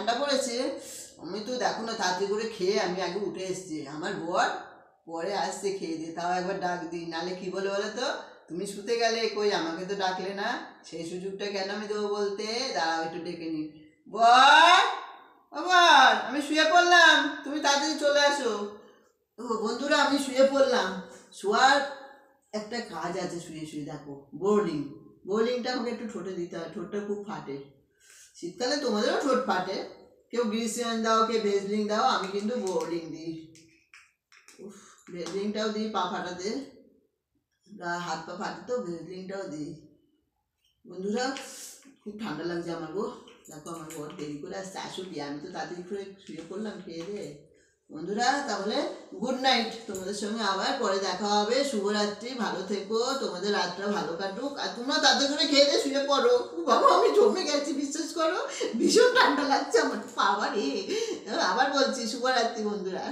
ঠান্ডা পড়েছে, আমি তো দেখো না তাড়াতাড়ি করে খেয়ে আমি আগে উঠে এসেছি। আমার বর পরে আসছে খেয়ে দিয়ে, তাও একবার ডাক দিই, নাহলে কি বলে বলো তো, তুমি শুতে গেলে কই আমাকে তো ডাকলে না, সেই সুযোগটা কেন আমি দেবো বলতে? দাঁড়াও একটু ডেকে নি। বর, আবার আমি শুয়ে পড়লাম, তুমি তাড়াতাড়ি চলে আসো। ও বন্ধুরা, আমি শুয়ে পড়লাম। শোয়ার একটা কাজ আছে, শুয়ে শুয়ে দেখো, বোর্ডিং। বোর্ডিংটা আমাকে একটু ঠোঁটে দিতে হয়, ঠোঁটটা খুব ফাটে। শীতকালে তোমাদেরও ঠোঁট ফাটে, কেউ গ্রিসিয়ান দাও, কেউ ভেজলিং দাও, আমি কিন্তু বোর্ডিং দিই। ভেজলিংটাও দিই পা ফাটাতে, হাত পা ফাটে তো ভেজলিংটাও দিই। বন্ধুরা খুব ঠান্ডা লাগছে আমার গো। দেখো আমার বর দেরি করে আসছে, আসুক দিয়ে আমি তো তাড়াতাড়ি করে শুয়ে পড়লাম খেয়ে দিয়ে। বন্ধুরা তাহলে গুড নাইট, তোমাদের সঙ্গে আবার পরে দেখা হবে। শুভরাত্রি, ভালো থেকো, তোমাদের রাতটা ভালো কাটুক, আর তোমরা তাড়াতাড়ি করে খেয়ে দিয়ে শুয়ে পড়ো। বাবা আমি জমে গেছি, বিশ্বাস করো, ভীষণ ঠান্ডা লাগছে আমার, বাবা রে। আবার বলছি শুভরাত্রি বন্ধুরা।